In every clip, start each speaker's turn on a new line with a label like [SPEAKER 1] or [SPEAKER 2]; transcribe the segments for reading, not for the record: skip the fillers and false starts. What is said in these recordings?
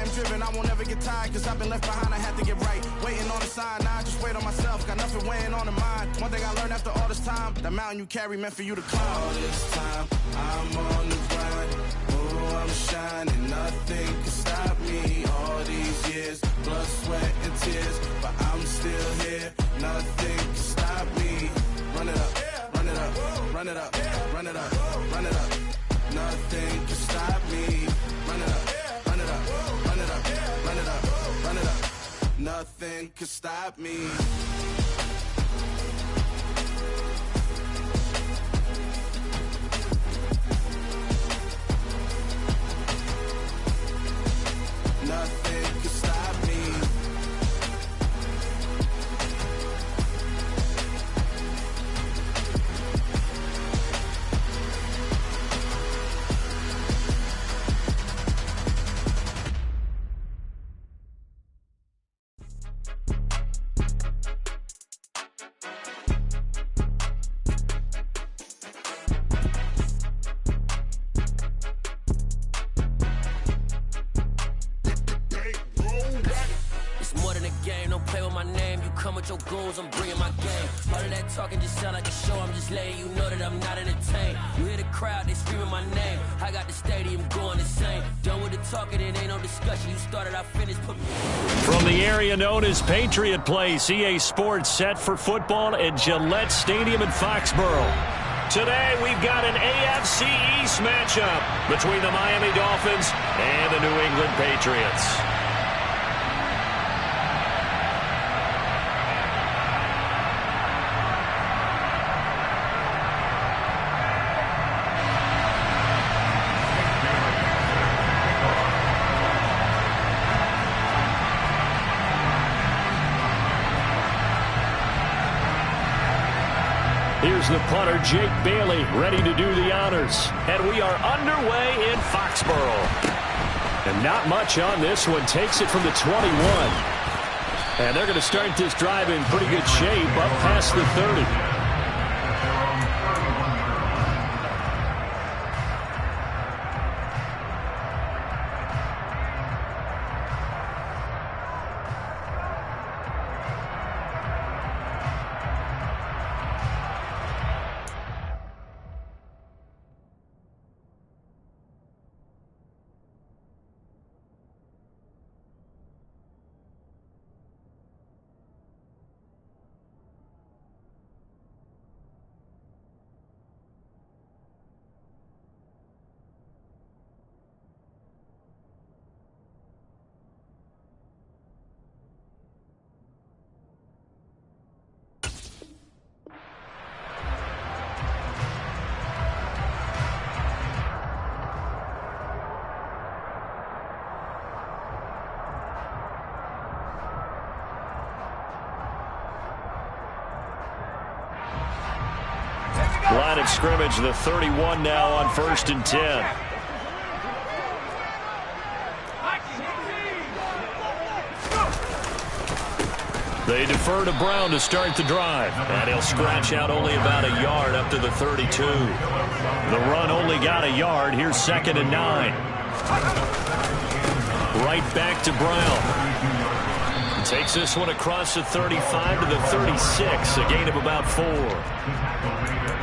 [SPEAKER 1] I'm driven, I won't ever get tired, cause I've been left behind, I had to get right. Waiting on the sign, now I just wait on myself, got nothing weighing on the mind. One thing I learned after all this time, the mountain you carry meant for you to climb. All this time, I'm on the grind. Oh, I'm shining, nothing can stop me. All these years, blood, sweat, and tears, but I'm still here, nothing can stop me. Run it up, run it up, run it up, run it up, run it up. Nothing can stop me. Run it up, run it up, run it up, run it up, run it up. Nothing can stop me. Nothing can stop me.
[SPEAKER 2] Your goals, I'm bringing my game. All of that talking just sound like a show. I'm just letting you know that I'm not entertained. You hear the crowd, they screaming my name. I got the stadium going insane. Done with the talking, it ain't no discussion. You started, I finished.
[SPEAKER 3] From the area known as Patriot Place, EA Sports set for football at Gillette Stadium in Foxborough. Today, we've got an AFC East matchup between the Miami Dolphins and the New England Patriots. Here's the punter, Jake Bailey, ready to do the honors. And we are underway in Foxborough. And not much on this one. Takes it from the 21. And they're going to start this drive in pretty good shape up past the 30. Line of scrimmage, the 31 now on 1st and 10. They defer to Brown to start the drive. And he'll scratch out only about a yard up to the 32. The run only got a yard. Here's 2nd and 9. Right back to Brown. Takes this one across the 35 to the 36. A gain of about 4.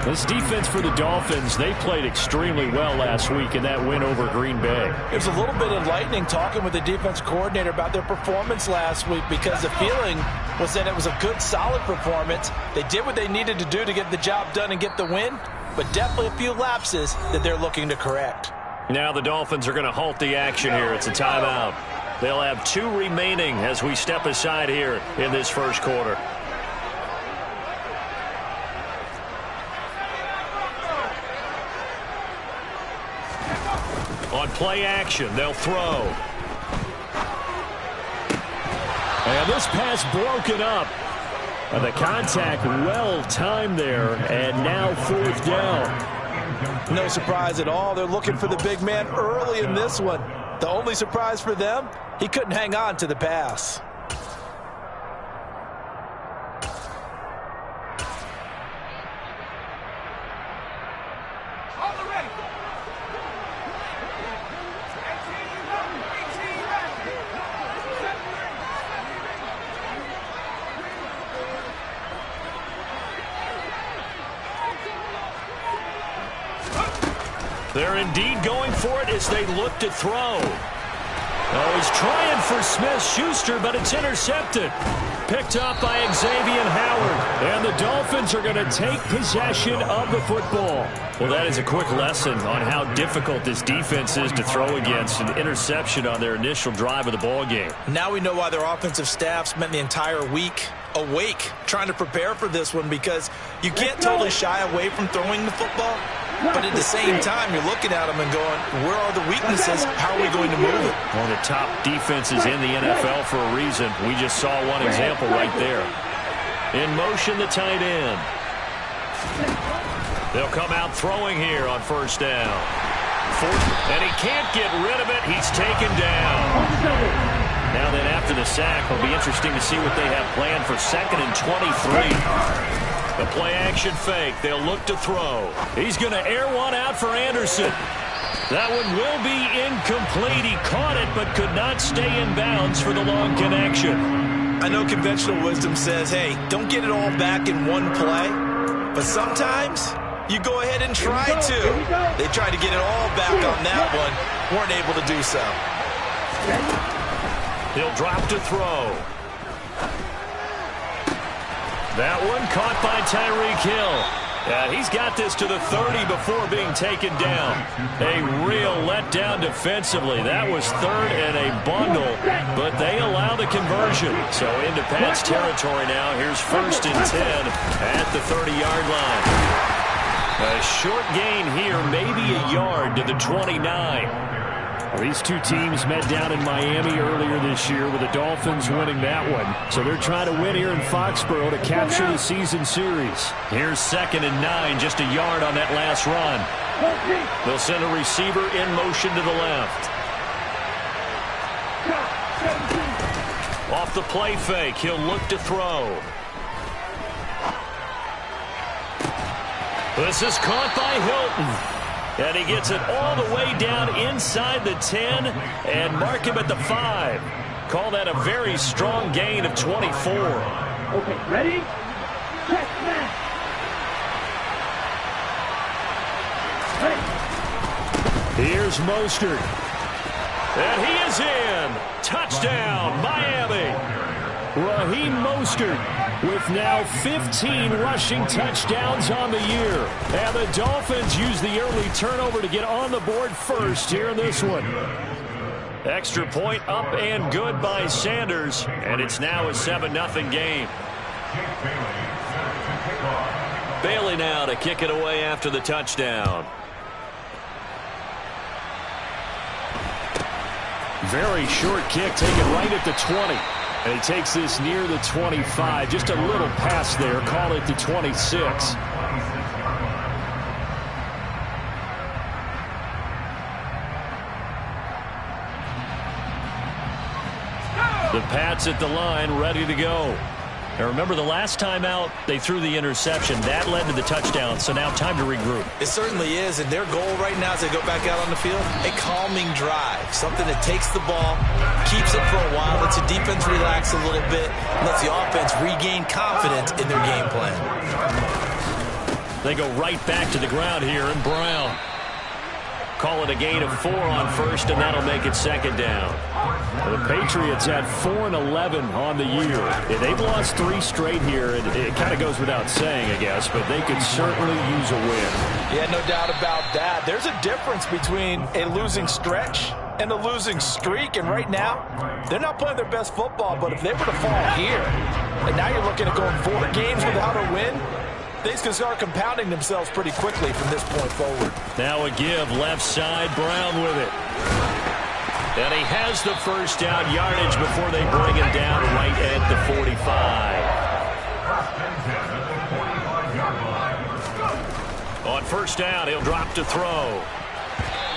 [SPEAKER 3] This defense for the Dolphins, they played extremely well last week in that win over Green Bay.
[SPEAKER 4] It was a little bit enlightening talking with the defense coordinator about their performance last week, because the feeling was that it was a good, solid performance. They did what they needed to do to get the job done and get the win, but definitely a few lapses that they're looking to correct.
[SPEAKER 3] Now the Dolphins are going to halt the action here. It's a timeout. They'll have 2 remaining as we step aside here in this first quarter. On play action, they'll throw. And this pass broken up. And the contact well timed there, and now 4th down.
[SPEAKER 4] No surprise at all. They're looking for the big man early in this one. The only surprise for them, he couldn't hang on to the pass.
[SPEAKER 3] They're indeed going for it as they look to throw. Oh, he's trying for Smith-Schuster, but it's intercepted. Picked up by Xavier Howard. And the Dolphins are going to take possession of the football. Well, that is a quick lesson on how difficult this defense is to throw against. An interception on their initial drive of the ball game.
[SPEAKER 4] Now we know why their offensive staff spent the entire week awake trying to prepare for this one, because you can't totally shy away from throwing the football. But at the same time, you're looking at them and going, where are the weaknesses? How are we going to move it?
[SPEAKER 3] One of the top defenses in the NFL for a reason. We just saw one example right there. In motion, the tight end. They'll come out throwing here on first down. And he can't get rid of it. He's taken down. Now then, after the sack, it'll be interesting to see what they have planned for 2nd and 23. The play-action fake. They'll look to throw. He's going to air one out for Anderson. That one will be incomplete. He caught it but could not stay in bounds for the long connection.
[SPEAKER 4] I know conventional wisdom says, hey, don't get it all back in one play. But sometimes you go ahead and try to. They tried to get it all back on that one. Weren't able to do so.
[SPEAKER 3] He'll drop to throw. That one caught by Tyreek Hill. Yeah, he's got this to the 30 before being taken down. A real letdown defensively. That was 3rd and a bundle, but they allow the conversion. So into Pat's territory now. Here's 1st and 10 at the 30-yard line. A short gain here, maybe a yard to the 29. These two teams met down in Miami earlier this year with the Dolphins winning that one. So they're trying to win here in Foxborough to capture the season series. Here's 2nd and 9, just a yard on that last run. They'll send a receiver in motion to the left. Off the play fake, he'll look to throw. This is caught by Hilton. And he gets it all the way down inside the 10 and mark him at the 5. Call that a very strong gain of 24.
[SPEAKER 5] Okay, ready? Check, man.
[SPEAKER 3] Here's Mostert. And he is in. Touchdown, Miami. Raheem Mostert with now 15 rushing touchdowns on the year. And the Dolphins use the early turnover to get on the board first here in this one. Extra point up and good by Sanders. And it's now a 7-0 game. Bailey now to kick it away after the touchdown. Very short kick taken right at the 20. And he takes this near the 25. Just a little pass there. Call it the 26. The Pats at the line, ready to go. Now remember, the last time out, they threw the interception. That led to the touchdown, so now time to regroup.
[SPEAKER 4] It certainly is, and their goal right now as they go back out on the field, a calming drive. Something that takes the ball, keeps it for a while, lets the defense relax a little bit, lets the offense regain confidence in their game plan.
[SPEAKER 3] They go right back to the ground here, and Brown. Call it a gain of 4 on first, and that'll make it 2nd down. Well, the Patriots had 4-11 on the year. Yeah, they've lost 3 straight here, and it kind of goes without saying, I guess, but they could certainly use a win.
[SPEAKER 4] Yeah, no doubt about that. There's a difference between a losing stretch and a losing streak, and right now, they're not playing their best football, but if they were to fall here, and now you're looking at going 4 games without a win, things can start compounding themselves pretty quickly from this point forward.
[SPEAKER 3] Now a give, left side, Brown with it. And he has the first down yardage before they bring him down right at the 45. On first down, he'll drop to throw.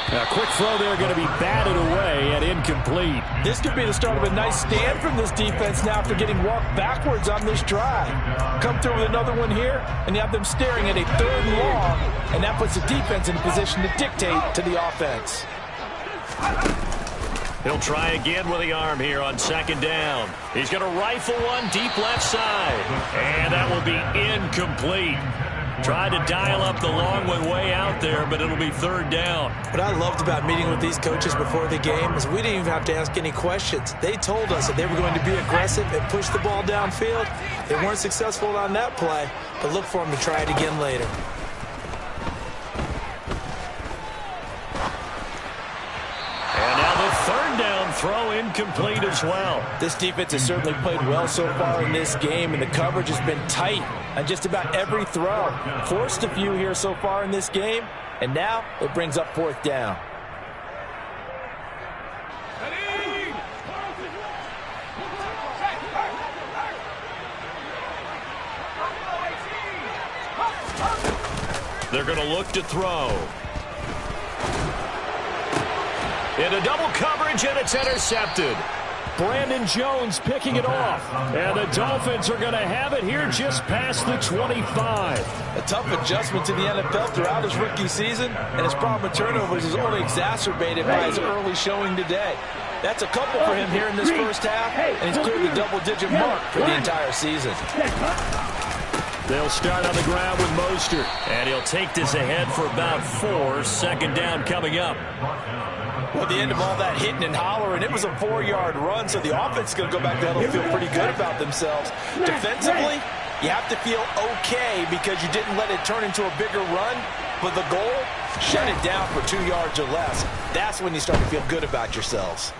[SPEAKER 3] A quick throw there, going to be batted away and incomplete.
[SPEAKER 4] This could be the start of a nice stand from this defense now after getting walked backwards on this drive. Come through with another one here, and you have them staring at a 3rd and long, and that puts the defense in a position to dictate to the offense.
[SPEAKER 3] He'll try again with the arm here on 2nd down. He's going to rifle one deep left side, and that will be incomplete. Tried to dial up the long one way out there, but it'll be third down.
[SPEAKER 4] What I loved about meeting with these coaches before the game is we didn't even have to ask any questions. They told us that they were going to be aggressive and push the ball downfield. They weren't successful on that play, but look for them to try it again later.
[SPEAKER 3] And now the third down throw incomplete as well.
[SPEAKER 4] This defense has certainly played well so far in this game, and the coverage has been tight on just about every throw. Forced a few here so far in this game, and now it brings up fourth down.
[SPEAKER 3] They're going to look to throw. Into double coverage, and it's intercepted. Brandon Jones picking it off. And the Dolphins are going to have it here just past the 25.
[SPEAKER 4] A tough adjustment to the NFL throughout his rookie season, and his problem with turnovers is only exacerbated by his early showing today. That's a couple for him here in this first half, and he's cleared the double-digit mark for the entire season.
[SPEAKER 3] They'll start on the ground with Mostert, and he'll take this ahead for about 4. Second down coming up.
[SPEAKER 4] Well, at the end of all that hitting and hollering, it was a 4-yard run, so the offense is going to go back there and feel pretty good about themselves. Defensively, you have to feel okay because you didn't let it turn into a bigger run, but the goal, shut it down for 2 yards or less. That's when you start to feel good about yourselves.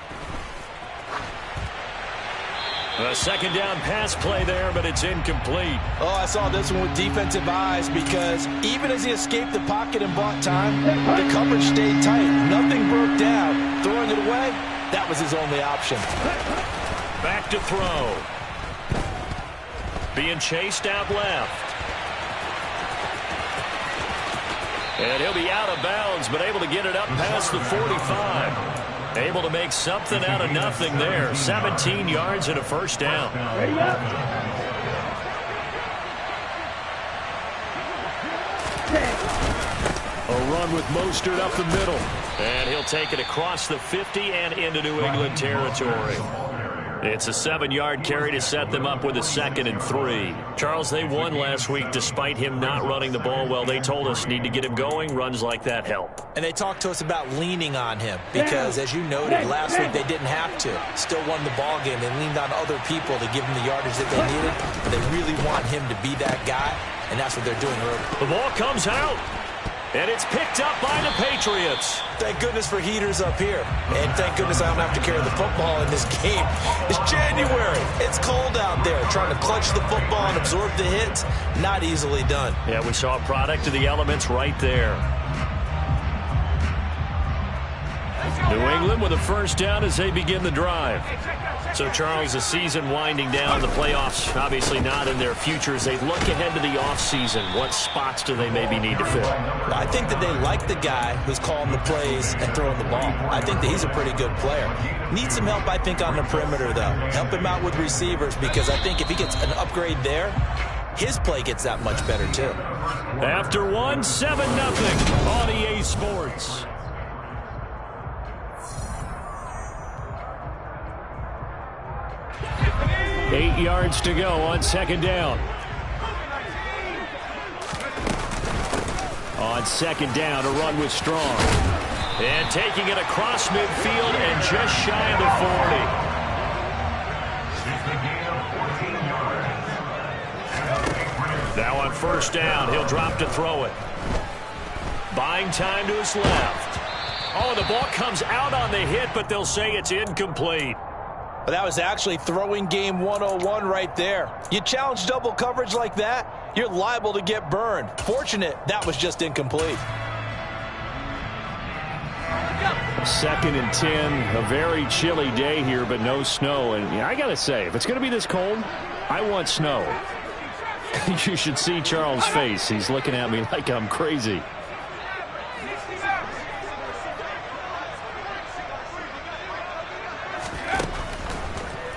[SPEAKER 3] A second down pass play there, but it's incomplete.
[SPEAKER 4] Oh, I saw this one with defensive eyes because even as he escaped the pocket and bought time, the coverage stayed tight. Nothing broke down. Throwing it away, that was his only option.
[SPEAKER 3] Back to throw. Being chased out left. And he'll be out of bounds, but able to get it up past the 45. Able to make something out of nothing there. 17 yards and a first down. A run with Mostert up the middle. And he'll take it across the 50 and into New England territory. It's a 7-yard carry to set them up with a 2nd and 3. Charles, they won last week despite him not running the ball well. They told us need to get him going. Runs like that help.
[SPEAKER 4] And they talked to us about leaning on him because, as you noted, last week they didn't have to. Still won the ball game. They leaned on other people to give them the yardage that they needed. They really want him to be that guy, and that's what they're doing early.
[SPEAKER 3] The ball comes out. And it's picked up by the Patriots.
[SPEAKER 4] Thank goodness for heaters up here. And thank goodness I don't have to carry the football in this game. It's January. It's cold out there. Trying to clutch the football and absorb the hits, not easily done.
[SPEAKER 3] Yeah, we saw a product of the elements right there. New England with a first down as they begin the drive. So, Charles, the season winding down, the playoffs obviously not in their future. As they look ahead to the offseason, what spots do they maybe need to fill?
[SPEAKER 4] I think that they like the guy who's calling the plays and throwing the ball. I think that he's a pretty good player. Needs some help, I think, on the perimeter, though. Help him out with receivers because I think if he gets an upgrade there, his play gets that much better, too.
[SPEAKER 3] After 1, 7-0 on EA Sports. Eight yards to go on second down. On second down, a run with Strong. And taking it across midfield and just shy of the 40. Now on first down, he'll drop to throw it. Buying time to his left. Oh, the ball comes out on the hit, but they'll say it's incomplete.
[SPEAKER 4] But that was actually throwing game 101 right there. You challenge double coverage like that, you're liable to get burned. Fortunate that was just incomplete.
[SPEAKER 3] 2nd and 10, a very chilly day here, but no snow. And I got to say, if it's going to be this cold, I want snow. You should see Charles' face. He's looking at me like I'm crazy.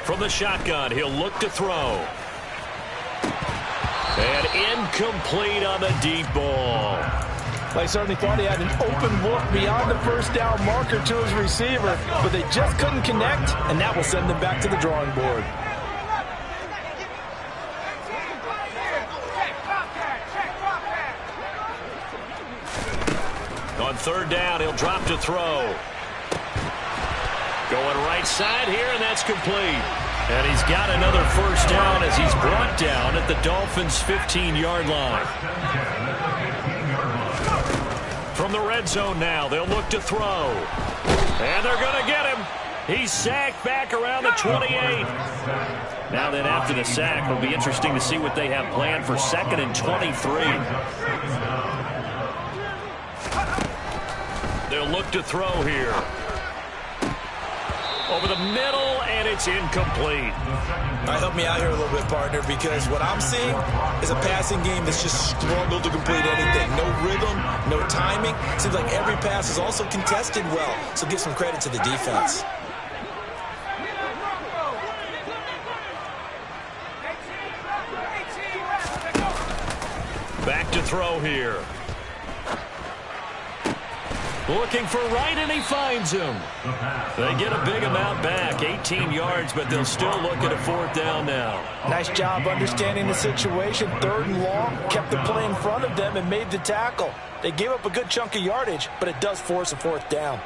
[SPEAKER 3] From the shotgun, he'll look to throw. And incomplete on the deep ball.
[SPEAKER 4] I certainly thought he had an open look beyond the first down marker to his receiver, but they just couldn't connect, and that will send them back to the drawing board.
[SPEAKER 3] third down, he'll drop to throw. Going right side here, and that's complete. And he's got another first down as he's brought down at the Dolphins' 15-yard line. From the red zone now, they'll look to throw. And they're going to get him. He's sacked back around the 28. Now then, after the sack, it'll be interesting to see what they have planned for 2nd and 23. They'll look to throw here. Over the middle, and it's incomplete.
[SPEAKER 4] All right, help me out here a little bit, partner, because what I'm seeing is a passing game that's just struggled to complete anything. No rhythm, no timing. Seems like every pass is also contested well, so give some credit to the defense.
[SPEAKER 3] Back to throw here. Looking for right, and he finds him. They get a big amount back, 18 yards, but they'll still look at a 4th down now.
[SPEAKER 4] Nice job understanding the situation. 3rd and long, kept the play in front of them and made the tackle. They gave up a good chunk of yardage, but it does force a 4th down.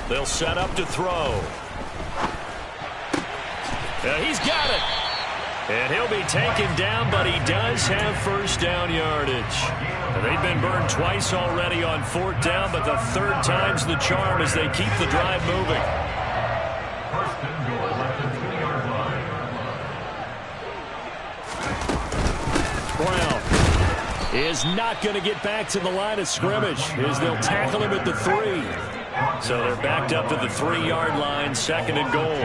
[SPEAKER 3] They'll set up to throw. He's got it. And he'll be taken down, but he does have first down yardage. And they've been burned twice already on 4th down, but the 3rd time's the charm as they keep the drive moving. Brown is not going to get back to the line of scrimmage as they'll tackle him at the 3. So they're backed up to the 3-yard line, 2nd and goal.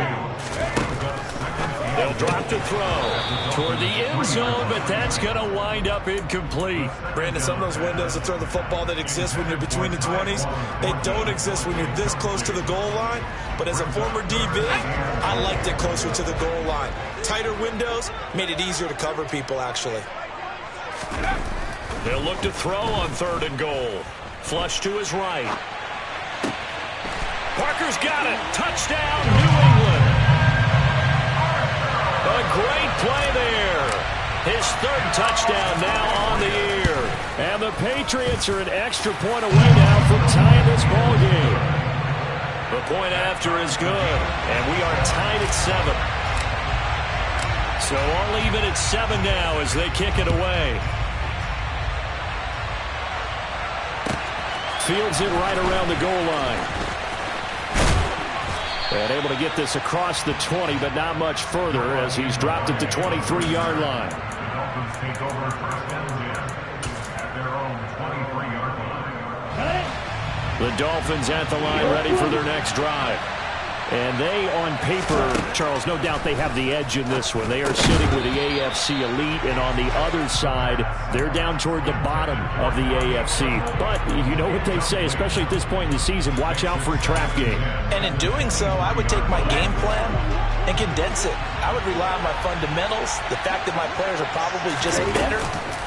[SPEAKER 3] They'll drop to throw toward the end zone, but that's going to wind up incomplete.
[SPEAKER 4] Brandon, some of those windows to throw the football that exist when you're between the 20s, they don't exist when you're this close to the goal line. But as a former DB, I liked it closer to the goal line. Tighter windows made it easier to cover people, actually.
[SPEAKER 3] They'll look to throw on 3rd and goal. Flush to his right. Parker's got it. Touchdown, New England. A great play there. His 3rd touchdown now on the year. And the Patriots are an extra point away now from tying this ball game. The point after is good. And we are tied at 7. So all even at 7 now as they kick it away. Fields it right around the goal line. And able to get this across the 20, but not much further as he's dropped it to 23-yard line. The Dolphins at the line ready for their next drive. And they, on paper, Charles, no doubt they have the edge in this one. They are sitting with the AFC elite, and on the other side, they're down toward the bottom of the AFC. But you know what they say, especially at this point in the season, watch out for a trap game.
[SPEAKER 4] And in doing so, I would take my game plan and condense it. I would rely on my fundamentals, the fact that my players are probably just better,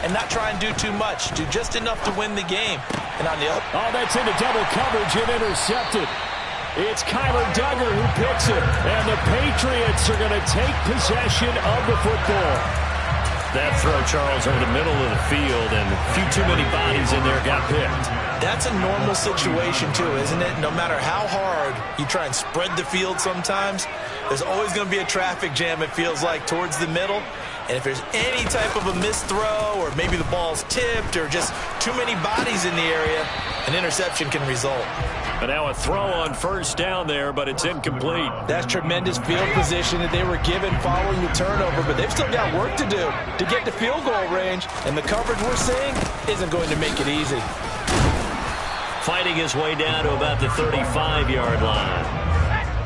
[SPEAKER 4] and not try and do too much. Do just enough to win the game. And on the other...
[SPEAKER 3] Oh, that's into double coverage and intercepted. It's Kyler Duggar who picks it, and the Patriots are going to take possession of the football. That throw, Charles, over the middle of the field, and a few too many bodies in there got picked.
[SPEAKER 4] That's a normal situation, too, isn't it? No matter how hard you try and spread the field sometimes, there's always going to be a traffic jam, it feels like, towards the middle. And if there's any type of a missed throw, or maybe the ball's tipped, or just too many bodies in the area, an interception can result.
[SPEAKER 3] And now a throw on first down there, but it's incomplete.
[SPEAKER 4] That's tremendous field position that they were given following the turnover, but they've still got work to do to get to field goal range, and the coverage we're seeing isn't going to make it easy.
[SPEAKER 3] Fighting his way down to about the 35-yard line.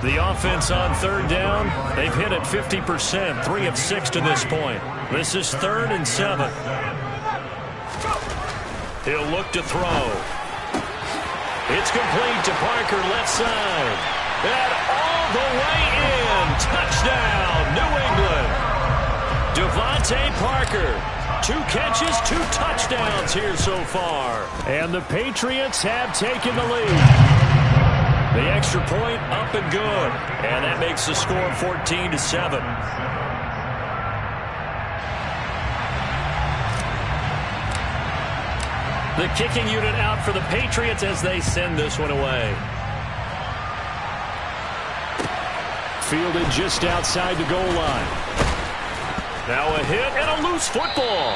[SPEAKER 3] The offense on 3rd down, they've hit it 50%, 3 of 6 to this point. This is 3rd and 7. He'll look to throw. It's complete to Parker, left side. And all the way in. Touchdown, New England. Devontae Parker 2 catches, 2 touchdowns here so far. And the Patriots have taken the lead. The extra point up and good. And that makes the score 14-7. The kicking unit out for the Patriots as they send this one away. Fielded just outside the goal line. Now a hit and a loose football.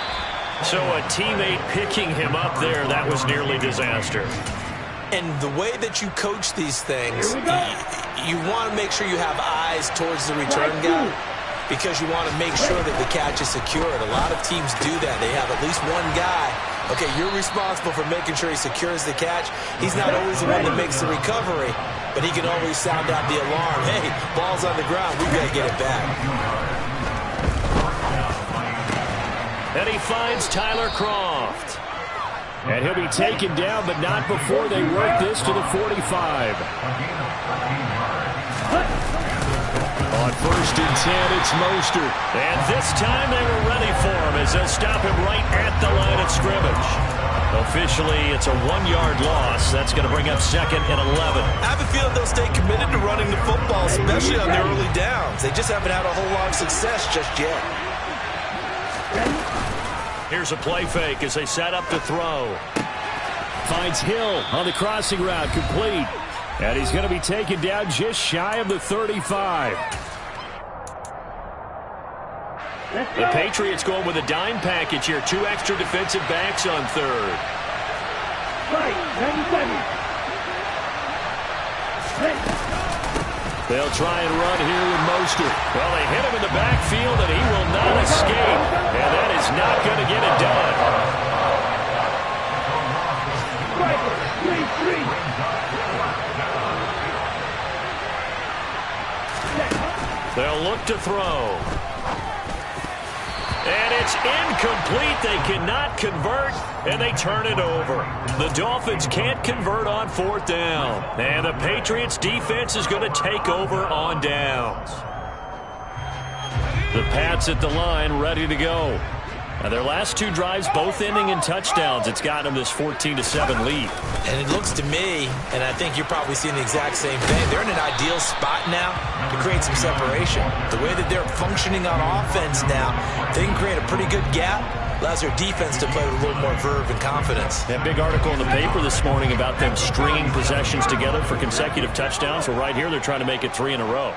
[SPEAKER 3] So a teammate picking him up there, that was nearly disaster.
[SPEAKER 4] And the way that you coach these things, you want to make sure you have eyes towards the return guy because you want to make sure that the catch is secured. A lot of teams do that. They have at least one guy. Okay, you're responsible for making sure he secures the catch. He's not always the one that makes the recovery, but he can always sound out the alarm. Hey, ball's on the ground. We've got to get it back.
[SPEAKER 3] And he finds Tyler Kroft. And he'll be taken down, but not before they work this to the 45. On 1st and 10, it's Mostert. And this time they were ready for him as they'll stop him right at the line of scrimmage. Officially, it's a 1-yard loss. That's going to bring up 2nd and 11.
[SPEAKER 4] I have a feeling they'll stay committed to running the football, especially on their early downs. They just haven't had a whole lot of success just yet.
[SPEAKER 3] Here's a play fake as they set up to throw. Finds Hill on the crossing route, complete. And he's going to be taken down just shy of the 35. The Patriots going with a dime package here. 2 extra defensive backs on 3rd.
[SPEAKER 5] Right, 97.
[SPEAKER 3] They'll try and run here with Mostert. Well, they hit him in the backfield, and he will not escape. And that is not going to get it done. They'll look to throw. And it's incomplete. They cannot convert, and they turn it over. The Dolphins can't convert on 4th down. And the Patriots defense is going to take over on downs. The Pats at the line ready to go. Now their last 2 drives both ending in touchdowns. It's gotten them this 14-7 lead.
[SPEAKER 4] And it looks to me, and I think you're probably seeing the exact same thing, they're in an ideal spot now to create some separation. The way that they're functioning on offense now, they can create a pretty good gap. Allows their defense to play with a little more verve and confidence.
[SPEAKER 3] That big article in the paper this morning about them stringing possessions together for consecutive touchdowns. Well, right here they're trying to make it 3 in a row.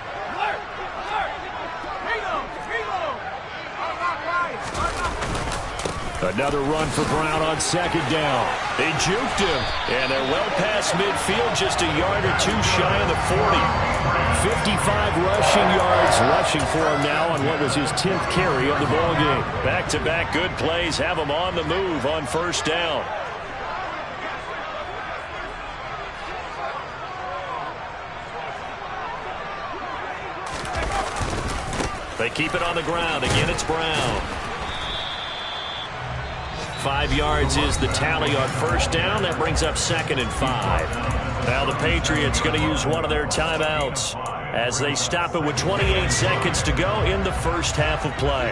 [SPEAKER 3] Another run for Brown on 2nd down. They juked him, and they're well past midfield, just a yard or 2 shy of the 40. 55 rushing yards rushing for him now on what was his 10th carry of the ballgame. Back-to-back good plays have him on the move on 1st down. They keep it on the ground. Again, it's Brown. 5 yards is the tally on 1st down. That brings up 2nd and 5. Now the Patriots going to use one of their timeouts as they stop it with 28 seconds to go in the 1st half of play.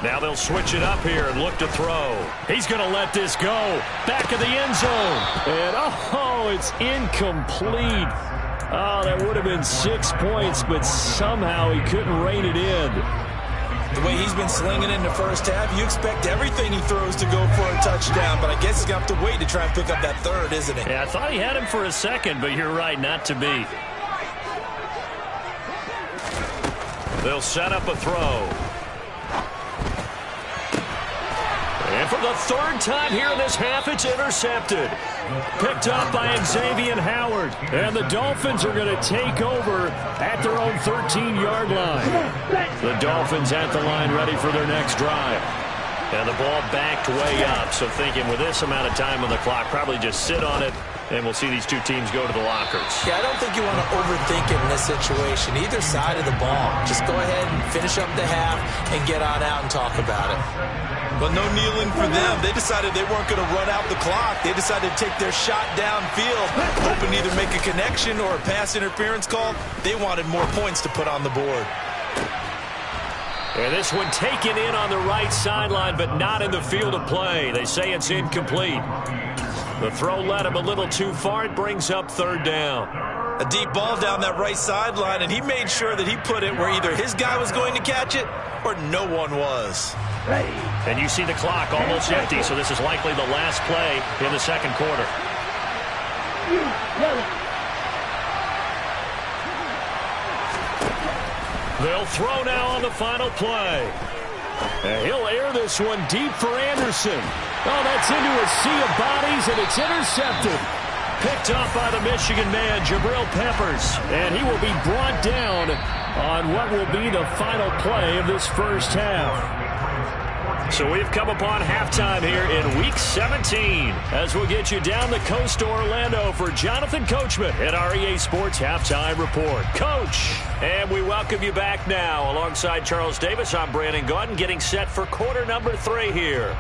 [SPEAKER 3] Now they'll switch it up here and look to throw. He's going to let this go. Back of the end zone. And it's incomplete. Oh, that would have been 6 points, but somehow he couldn't rein it in.
[SPEAKER 4] The way he's been slinging in the 1st half, you expect everything he throws to go for a touchdown, but I guess he's going to have to wait to try and pick up that 3rd, isn't he?
[SPEAKER 3] Yeah, I thought he had him for a second, but you're right, not to be. They'll set up a throw. And for the 3rd time here in this half, it's intercepted. Picked up by Xavier Howard. And the Dolphins are going to take over at their own 13-yard line. The Dolphins at the line ready for their next drive. And the ball backed way up. So thinking with this amount of time on the clock, probably just sit on it, and we'll see these 2 teams go to the lockers.
[SPEAKER 4] Yeah, I don't think you want to overthink it in this situation. Either side of the ball. Just go ahead and finish up the half and get on out and talk about it. But no kneeling for them. They decided they weren't going to run out the clock. They decided to take their shot downfield, hoping to either make a connection or a pass interference call. They wanted more points to put on the board.
[SPEAKER 3] And this one taken in on the right sideline, but not in the field of play. They say it's incomplete. The throw led him a little too far. It brings up third down.
[SPEAKER 4] A deep ball down that right sideline, and he made sure that he put it where either his guy was going to catch it or no one was.
[SPEAKER 3] And you see the clock almost empty, so this is likely the last play in the second quarter. They'll throw now on the final play. And he'll air this one deep for Anderson. Oh, that's into a sea of bodies, and it's intercepted. Picked up by the Michigan man, Jabril Peppers. And he will be brought down on what will be the final play of this first half. So we've come upon halftime here in Week 17 as we'll get you down the coast to Orlando for Jonathan Coachman at our EA Sports Halftime Report. Coach, and we welcome you back now. Alongside Charles Davis, I'm Brandon Gaudin, getting set for quarter number 3 here.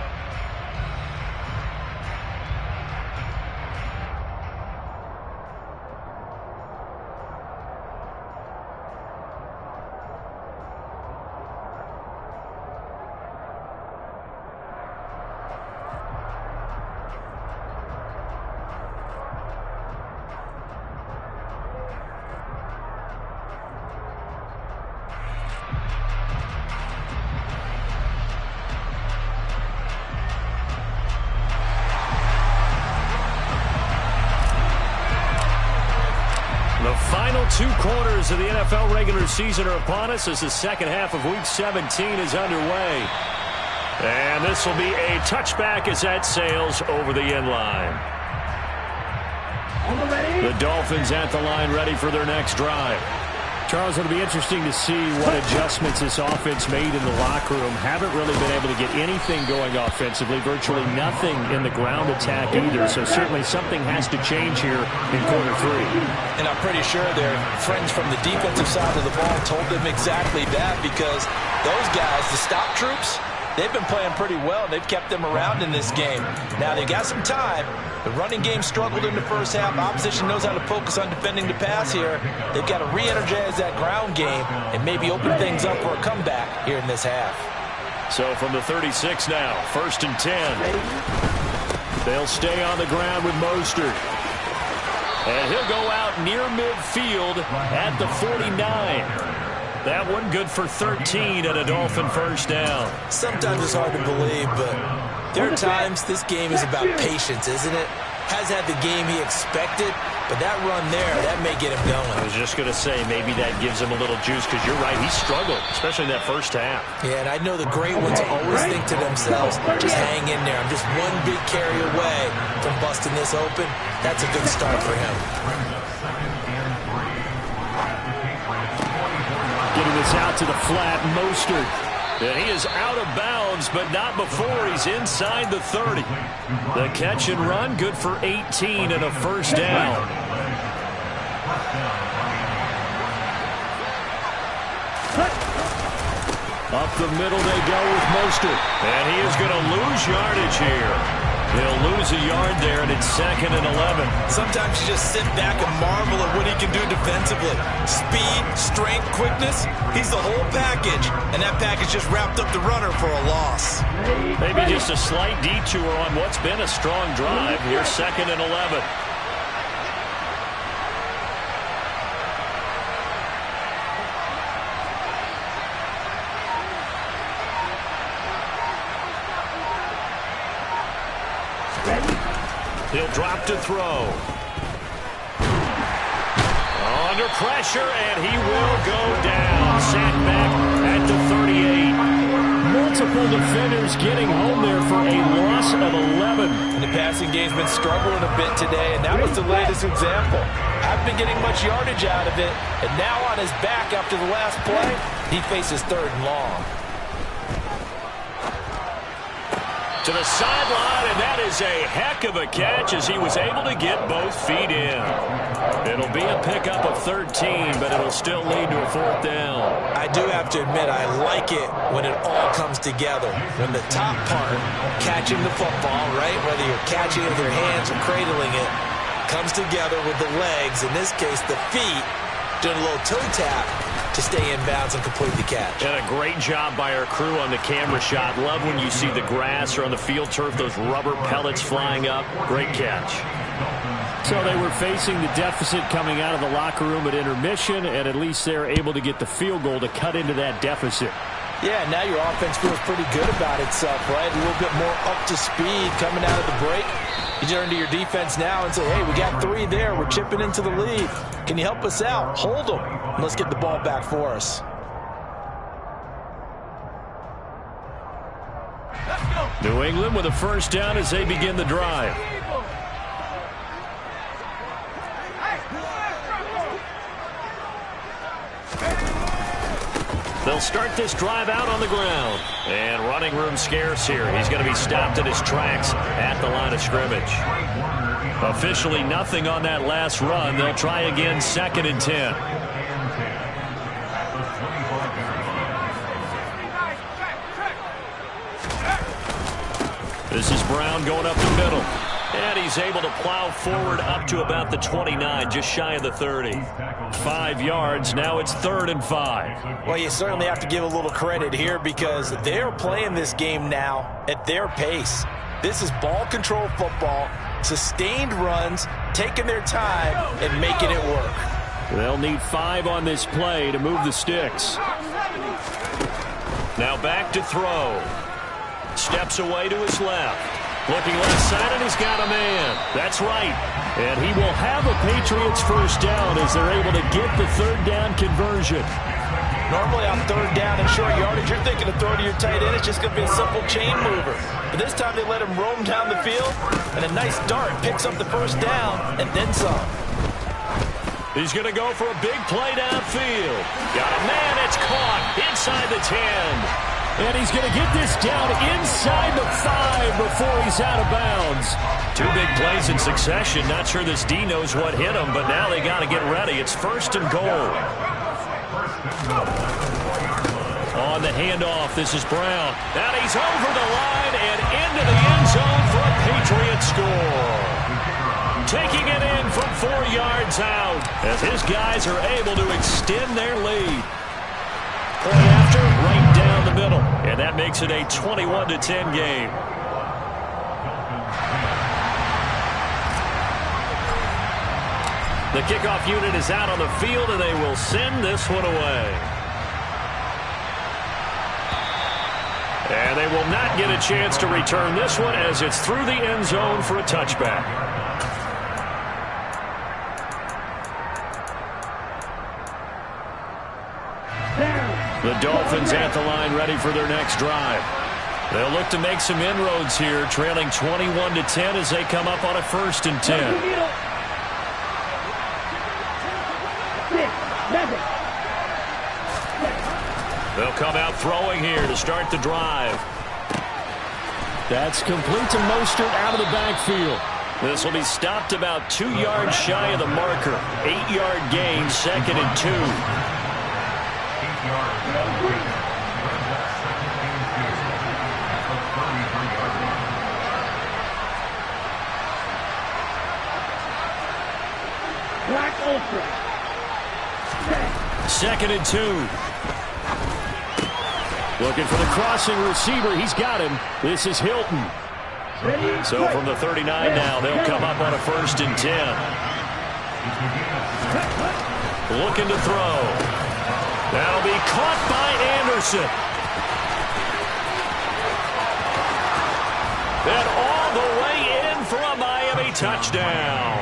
[SPEAKER 3] The final 2 quarters of the NFL regular season are upon us as the second half of Week 17 is underway. And this will be a touchback as that sails over the end line. The Dolphins at the line ready for their next drive. Charles, it'll be interesting to see what adjustments this offense made in the locker room. Haven't really been able to get anything going offensively, virtually nothing in the ground attack either. So certainly something has to change here in quarter 3.
[SPEAKER 4] And I'm pretty sure their friends from the defensive side of the ball told them exactly that, because those guys, the stop troops, they've been playing pretty well. They've kept them around in this game. Now they've got some time. The running game struggled in the first half. Opposition knows how to focus on defending the pass here. They've got to re-energize that ground game and maybe open things up for a comeback here in this half.
[SPEAKER 3] So from the 36 now, 1st and 10. They'll stay on the ground with Mostert. And he'll go out near midfield at the 49. That one good for 13 and a Dolphin first down.
[SPEAKER 4] Sometimes it's hard to believe, but there are times this game is about patience, isn't it? Has had the game he expected, but that run there, that may get him going.
[SPEAKER 3] I was just going to say, maybe that gives him a little juice, because you're right, he struggled, especially in that first half.
[SPEAKER 4] Yeah, and I know the great ones always think to themselves, just hang in there. I'm just one big carry away from busting this open. That's a good start for him.
[SPEAKER 3] Getting this out to the flat, Mostert. And he is out of bounds, but not before he's inside the 30. The catch and run, good for 18 and a first down. Up the middle they go with Mostert. And he is going to lose yardage here. He'll lose a yard there, and it's 2nd and 11.
[SPEAKER 4] Sometimes you just sit back and marvel at what he can do defensively. Speed, strength, quickness, he's the whole package. And that package just wrapped up the runner for a loss.
[SPEAKER 3] Maybe just a slight detour on what's been a strong drive. Here's 2nd and 11. He'll drop to throw. Under pressure, and he will go down. Sacked back at the 38. Multiple defenders getting home there for a loss of 11.
[SPEAKER 4] And the passing game's been struggling a bit today, and that was the latest example. Haven't been getting much yardage out of it, and now on his back after the last play, he faces 3rd and long.
[SPEAKER 3] To the sideline, and that is was a heck of a catch as he was able to get both feet in. It'll be a pickup of 13, but it'll still lead to a 4th down.
[SPEAKER 4] I do have to admit, I like it when it all comes together. When the top part, catching the football, right, whether you're catching it with your hands or cradling it, comes together with the legs, in this case the feet, doing a little toe tap to stay in bounds and complete the catch.
[SPEAKER 3] And a great job by our crew on the camera shot. Love when you see the grass or on the field turf, those rubber pellets flying up. Great catch.
[SPEAKER 6] So they were facing the deficit coming out of the locker room at intermission, and at least they're able to get the field goal to cut into that deficit.
[SPEAKER 4] Yeah, now your offense feels pretty good about itself, right? A little bit more up to speed coming out of the break. You turn to your defense now and say, hey, we got 3 there. We're chipping into the lead. Can you help us out? Hold them. And let's get the ball back for us.
[SPEAKER 3] New England with a 1st down as they begin the drive. They'll start this drive out on the ground. And running room scarce here. He's going to be stopped in his tracks at the line of scrimmage. Officially nothing on that last run. They'll try again 2nd and 10. This is Brown going up the middle. And he's able to plow forward up to about the 29, just shy of the 30. 5 yards. Now it's 3rd and 5.
[SPEAKER 4] Well, you certainly have to give a little credit here because they're playing this game now at their pace. This is ball control football, sustained runs, taking their time and making it work.
[SPEAKER 6] They'll need 5 on this play to move the sticks.
[SPEAKER 3] Now back to throw. Steps away to his left. Looking left side, and he's got a man. That's right. And he will have a Patriots 1st down as they're able to get the 3rd down conversion.
[SPEAKER 4] Normally on 3rd down and short yardage, you're thinking of throw to your tight end. It's just going to be a simple chain mover. But this time they let him roam down the field, and a nice dart picks up the 1st down and then some.
[SPEAKER 3] He's going to go for a big play downfield. Got a man. It's caught inside the 10.
[SPEAKER 6] And he's going to get this down inside the 5 before he's out of bounds.
[SPEAKER 3] 2 big plays in succession. Not sure this D knows what hit him, but now they got to get ready. It's 1st and goal. On the handoff, this is Brown. And he's over the line and into the end zone for a Patriot score. Taking it in from 4 yards out as his guys are able to extend their lead. Point after, right down the middle. And that makes it a 21-10 game. The kickoff unit is out on the field, and they will send this one away. And they will not get a chance to return this one as it's through the end zone for a touchback. The Dolphins at the line ready for their next drive. They'll look to make some inroads here, trailing 21-10 as they come up on a 1st and 10. They'll come out throwing here to start the drive.
[SPEAKER 6] That's complete to Mostert out of the backfield.
[SPEAKER 3] This will be stopped about 2 yards shy of the marker. 8-yard gain, 2nd and 2. Second and 2.
[SPEAKER 6] Looking for the crossing receiver. He's got him. This is Hilton.
[SPEAKER 3] So from the 39 now, they'll come up on a 1st and 10. Looking to throw. That'll be caught by Anderson. And all the way in for a Miami touchdown.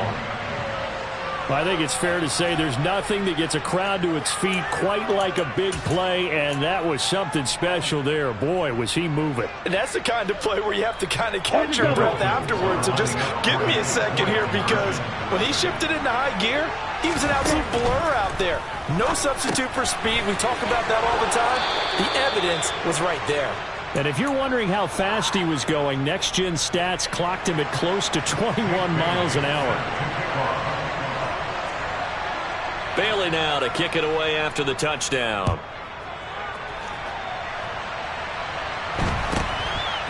[SPEAKER 6] I think it's fair to say there's nothing that gets a crowd to its feet quite like a big play, and that was something special there. Boy, was he moving.
[SPEAKER 4] And that's the kind of play where you have to kind of catch your breath afterwards. So just give me a second here, because when he shifted into high gear, he was an absolute blur out there. No substitute for speed. We talk about that all the time. The evidence was right there.
[SPEAKER 6] And if you're wondering how fast he was going, Next Gen Stats clocked him at close to 21 miles an hour.
[SPEAKER 3] Bailey now to kick it away after the touchdown.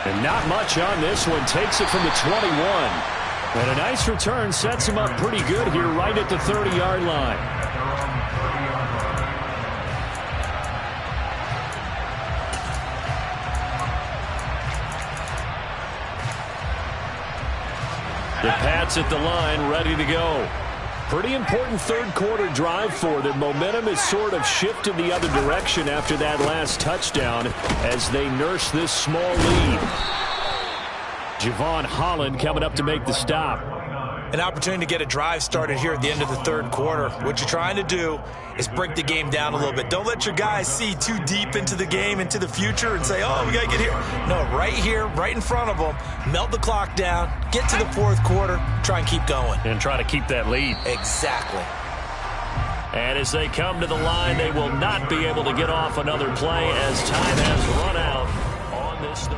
[SPEAKER 6] And not much on this one. Takes it from the 21. And a nice return sets him up pretty good here right at the 30-yard line. The Pats at the line, ready to go. Pretty important third-quarter drive for them. Momentum has sort of shifted the other direction after that last touchdown as they nurse this small lead. Javon Holland coming up to make the stop.
[SPEAKER 4] An opportunity to get a drive started here at the end of the third quarter. What you're trying to do is break the game down a little bit. Don't let your guys see too deep into the game, into the future, and say, oh, we got to get here. No, right here, right in front of them, melt the clock down, get to the fourth quarter, try and keep going.
[SPEAKER 6] And try to keep that lead.
[SPEAKER 4] Exactly.
[SPEAKER 3] And as they come to the line, they will not be able to get off another play as time has run out on this third.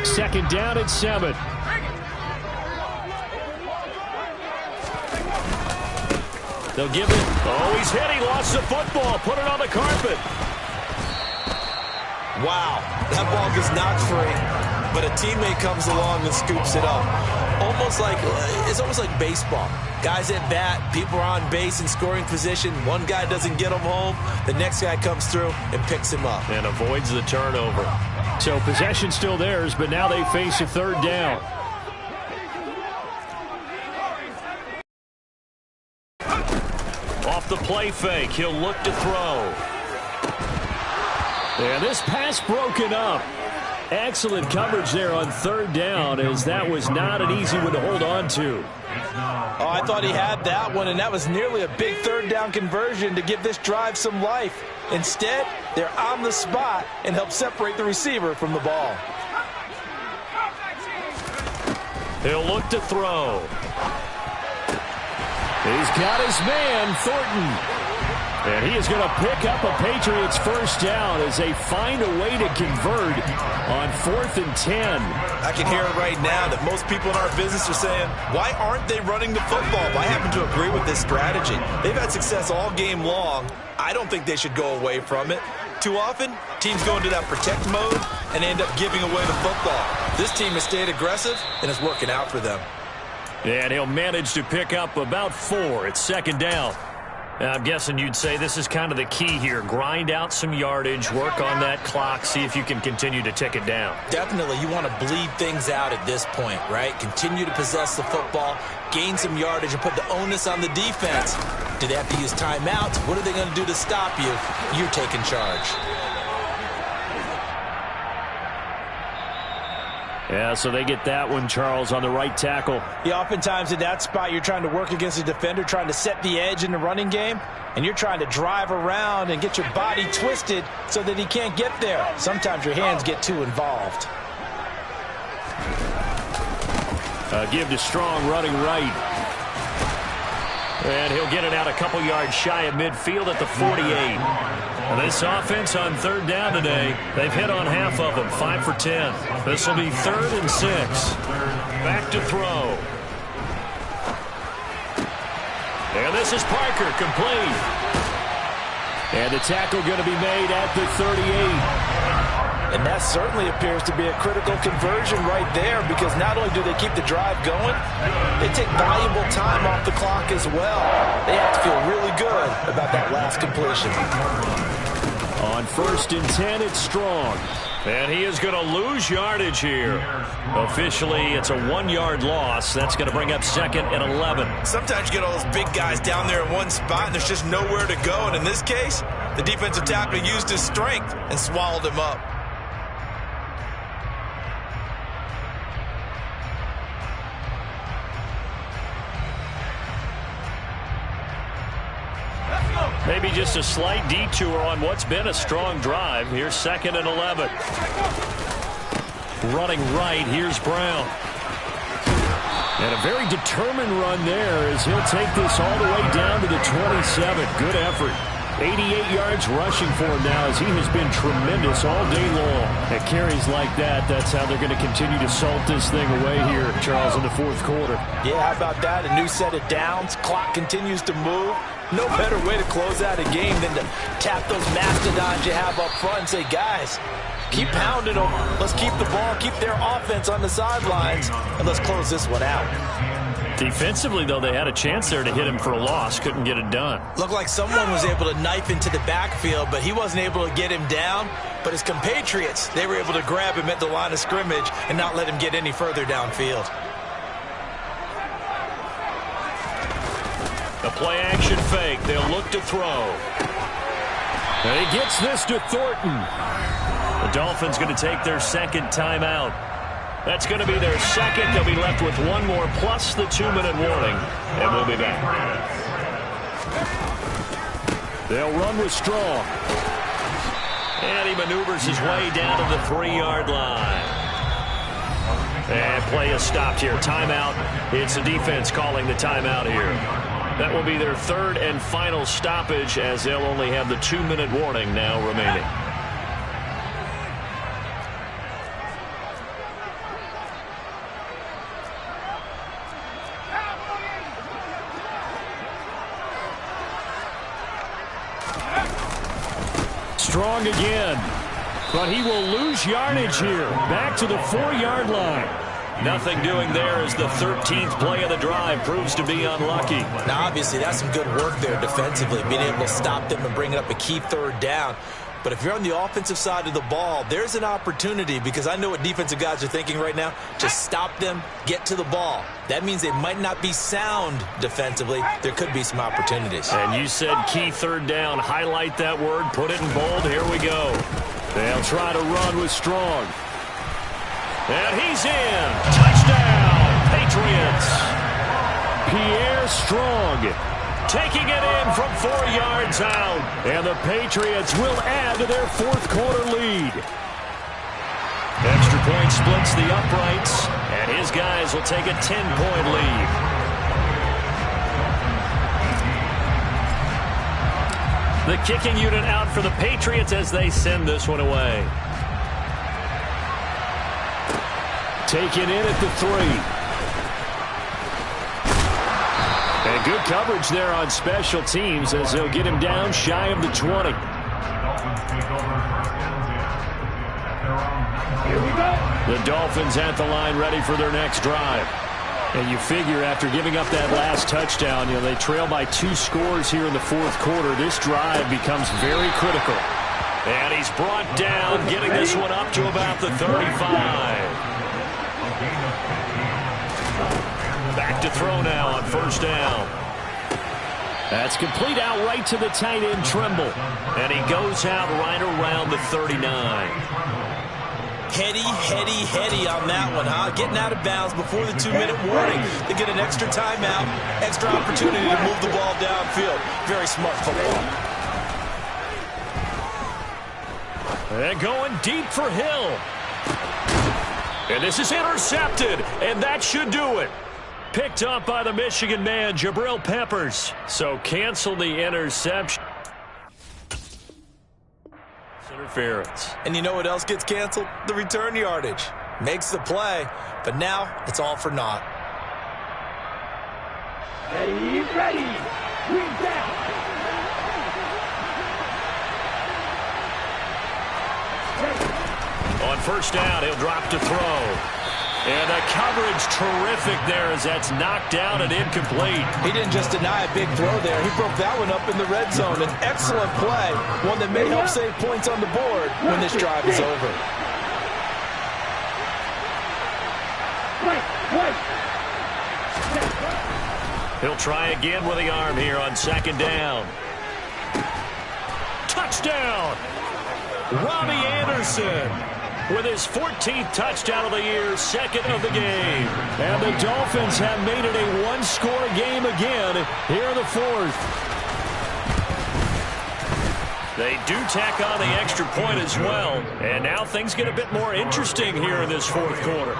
[SPEAKER 6] Second down at 7. They'll give it.
[SPEAKER 3] Oh, he's hit. He lost the football. Put it on the carpet.
[SPEAKER 4] Wow, that ball gets knocked free, but a teammate comes along and scoops it up. It's almost like baseball. Guys at bat, people are on base in scoring position. One guy doesn't get him home. The next guy comes through and picks him up.
[SPEAKER 3] And avoids the turnover.
[SPEAKER 6] So possession still theirs, but now they face a third down.
[SPEAKER 3] Off the play fake, he'll look to throw.
[SPEAKER 6] And this pass broken up. Excellent coverage there on third down, as that was not an easy one to hold on to.
[SPEAKER 4] Oh, I thought he had that one, and that was nearly a big third down conversion to give this drive some life. Instead, they're on the spot and help separate the receiver from the ball.
[SPEAKER 3] He'll look to throw.
[SPEAKER 6] He's got his man, Thornton. And he is going to pick up a Patriots first down as they find a way to convert on 4th and 10.
[SPEAKER 4] I can hear it right now that most people in our business are saying, why aren't they running the football? I happen to agree with this strategy. They've had success all game long. I don't think they should go away from it. Too often, teams go into that protect mode and end up giving away the football. This team has stayed aggressive, and it's working out for them.
[SPEAKER 3] And he'll manage to pick up about 4 at second down. I'm guessing you'd say this is kind of the key here. Grind out some yardage, work on that clock, see if you can continue to tick it down.
[SPEAKER 4] Definitely, you want to bleed things out at this point, right? Continue to possess the football, gain some yardage, and put the onus on the defense. Do they have to use timeouts? What are they going to do to stop you? You're taking charge.
[SPEAKER 6] Yeah, so they get that one, Charles, on the right tackle.
[SPEAKER 4] Yeah, oftentimes in that spot, you're trying to work against a defender, trying to set the edge in the running game, and you're trying to drive around and get your body twisted so that he can't get there. Sometimes your hands get too involved.
[SPEAKER 6] Give to Strong running right.
[SPEAKER 3] And he'll get it out a couple yards shy of midfield at the 48. This offense on third down today, they've hit on half of them, 5 for 10. This will be 3rd and 6. Back to throw. And this is Parker, complete.
[SPEAKER 6] And the tackle going to be made at the 38.
[SPEAKER 4] And that certainly appears to be a critical conversion right there, because not only do they keep the drive going, they take valuable time off the clock as well. They have to feel really good about that last completion.
[SPEAKER 6] On 1st and 10, it's Strong.
[SPEAKER 3] And he is going to lose yardage here. Officially, it's a 1-yard loss. That's going to bring up 2nd and 11.
[SPEAKER 4] Sometimes you get all those big guys down there in one spot, and there's just nowhere to go. And in this case, the defensive tackle used his strength and swallowed him up.
[SPEAKER 3] Maybe just a slight detour on what's been a strong drive. Here's 2nd and 11. Running right, here's Brown. And a very determined run there as he'll take this all the way down to the 27. Good effort. 88 yards rushing for him now as he has been tremendous all day long. At carries like that, that's how they're going to continue to salt this thing away here, Charles, in the 4th quarter.
[SPEAKER 4] Yeah, how about that? A new set of downs. Clock continues to move. No better way to close out a game than to tap those mastodons you have up front and say, guys, keep pounding them. Let's keep the ball, keep their offense on the sidelines, and let's close this one out.
[SPEAKER 3] Defensively, though, they had a chance there to hit him for a loss. Couldn't get it done.
[SPEAKER 4] Looked like someone was able to knife into the backfield, but he wasn't able to get him down. But his compatriots, they were able to grab him at the line of scrimmage and not let him get any further downfield.
[SPEAKER 3] The play-action fake. They'll look to throw. And he gets this to Thornton. The Dolphins going to take their 2nd timeout. That's going to be their 2nd. They'll be left with one more plus the 2-minute warning. And we'll be back. They'll run with Strong. And he maneuvers his way down to the 3-yard line. And play is stopped here. Timeout. It's the defense calling the timeout here. That will be their 3rd and final stoppage as they'll only have the 2-minute warning now remaining. Strong again, but he will lose yardage here. Back to the 4-yard line. Nothing doing there as the 13th play of the drive proves to be unlucky.
[SPEAKER 4] Now, obviously, that's some good work there defensively, being able to stop them and bring up a key 3rd down. But if you're on the offensive side of the ball, there's an opportunity, because I know what defensive guys are thinking right now. Just stop them, get to the ball. That means they might not be sound defensively. There could be some opportunities.
[SPEAKER 3] And you said key 3rd down. Highlight that word, put it in bold. Here we go. They'll try to run with Strong. And he's in. Touchdown, Patriots. Pierre Strong taking it in from 4 yards out. And the Patriots will add to their 4th quarter lead. Extra point splits the uprights, and his guys will take a 10-point lead. The kicking unit out for the Patriots as they send this one away. Taken in at the 3. And good coverage there on special teams as they'll get him down shy of the 20. The Dolphins at the line ready for their next drive. And you figure after giving up that last touchdown, they trail by 2 scores here in the 4th quarter. This drive becomes very critical. And he's brought down, getting this one up to about the 35. Back to throw now on 1st down. That's complete out right to the tight end, Trimble. And he goes out right around the 39.
[SPEAKER 4] Heady on that one, huh? Getting out of bounds before the 2-minute warning. They get an extra timeout, extra opportunity to move the ball downfield. Very smart football.
[SPEAKER 3] And going deep for Hill. And this is intercepted, and that should do it. Picked up by the Michigan man, Jabril Peppers. So cancel the interception. Interference.
[SPEAKER 4] And you know what else gets canceled? The return yardage. Makes the play, but now it's all for naught.
[SPEAKER 5] Ready. Bring down.
[SPEAKER 3] On 1st down, he'll drop to throw. And the coverage terrific there as that's knocked down and incomplete.
[SPEAKER 4] He didn't just deny a big throw there. He broke that one up in the red zone. An excellent play, one that may help save points on the board when this drive is over.
[SPEAKER 3] He'll try again with the arm here on 2nd down. Touchdown! Robbie Anderson with his 14th touchdown of the year, 2nd of the game. And the Dolphins have made it a 1-score game again here in the 4th. They do tack on the extra point as well. And now things get a bit more interesting here in this fourth quarter.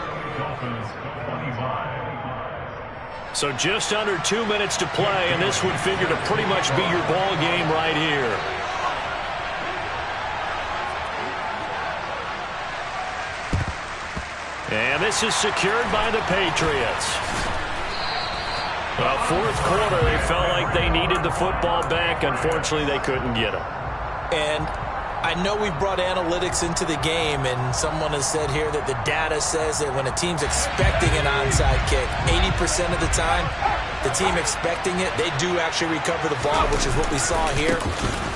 [SPEAKER 3] So just under 2 minutes to play, and this would figure to pretty much be your ball game right here. And this is secured by the Patriots. Well, fourth quarter, they felt like they needed the football back. Unfortunately, they couldn't get it.
[SPEAKER 4] And I know we've brought analytics into the game, and someone has said here that the data says that when a team's expecting an onside kick, 80% of the time, the team expecting it, they do actually recover the ball, which is what we saw here.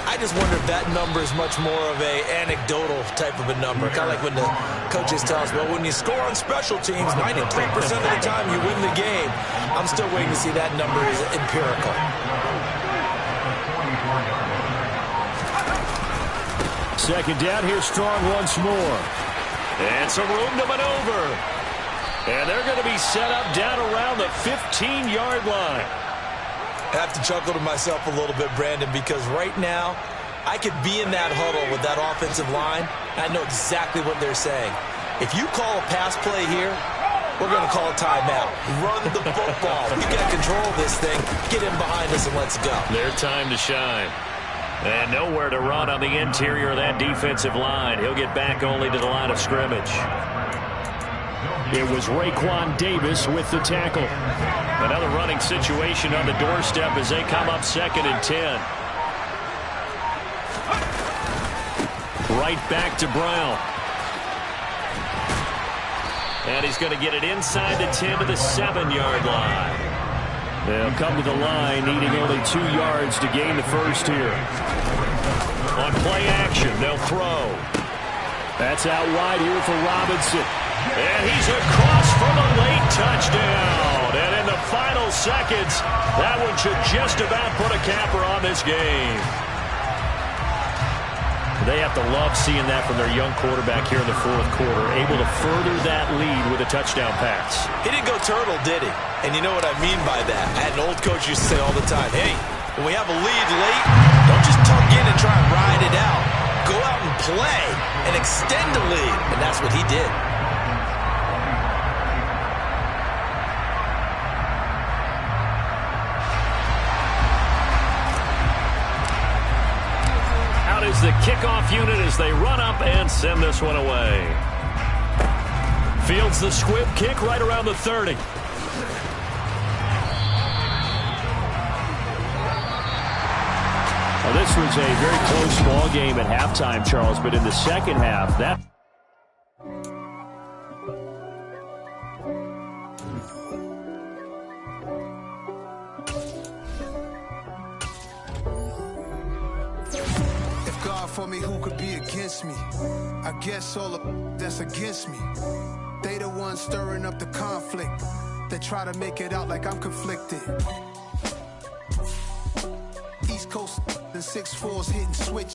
[SPEAKER 4] I just wonder if that number is much more of a anecdotal type of a number. Kind of like when the coaches tell us, well, when you score on special teams, 93% of the time you win the game. I'm still waiting to see that number is empirical.
[SPEAKER 3] Second down here, strong once more. And some room to maneuver. And they're going to be set up down around the 15-yard line.
[SPEAKER 4] I have to chuckle to myself a little bit, Brandon, because right now I could be in that huddle with that offensive line. I know exactly what they're saying. If you call a pass play here, we're going to call a timeout. Run the football. You got control of this thing. Get in behind us and let's go.
[SPEAKER 3] Their time to shine. And nowhere to run on the interior of that defensive line. He'll get back only to the line of scrimmage. It was Raekwon Davis with the tackle. Another running situation on the doorstep as they come up 2nd and 10. Right back to Brown. And he's going to get it inside the 10 to the 7-yard line. They'll come to the line needing only 2 yards to gain the first here. On play action, they'll throw. That's out wide here for Robinson. And he's across from a late touchdown. And in the final seconds, that one should just about put a capper on this game. They have to love seeing that from their young quarterback here in the fourth quarter, able to further that lead with a touchdown pass.
[SPEAKER 4] He didn't go turtle, did he? And you know what I mean by that. I had an old coach used to say all the time, hey, when we have a lead late, don't just tuck in and try and ride it out. Go out and play and extend the lead. And that's what he did.
[SPEAKER 3] Is the kickoff unit as they run up and send this one away. Fields the squib kick right around the 30. Well, this was a very close ball game at halftime, Charles, but in the second half, that
[SPEAKER 7] for me, who could be against me? I guess all of that's against me. They the ones stirring up the conflict. They try to make it out like I'm conflicted. East Coast, the 6'4s hitting switch.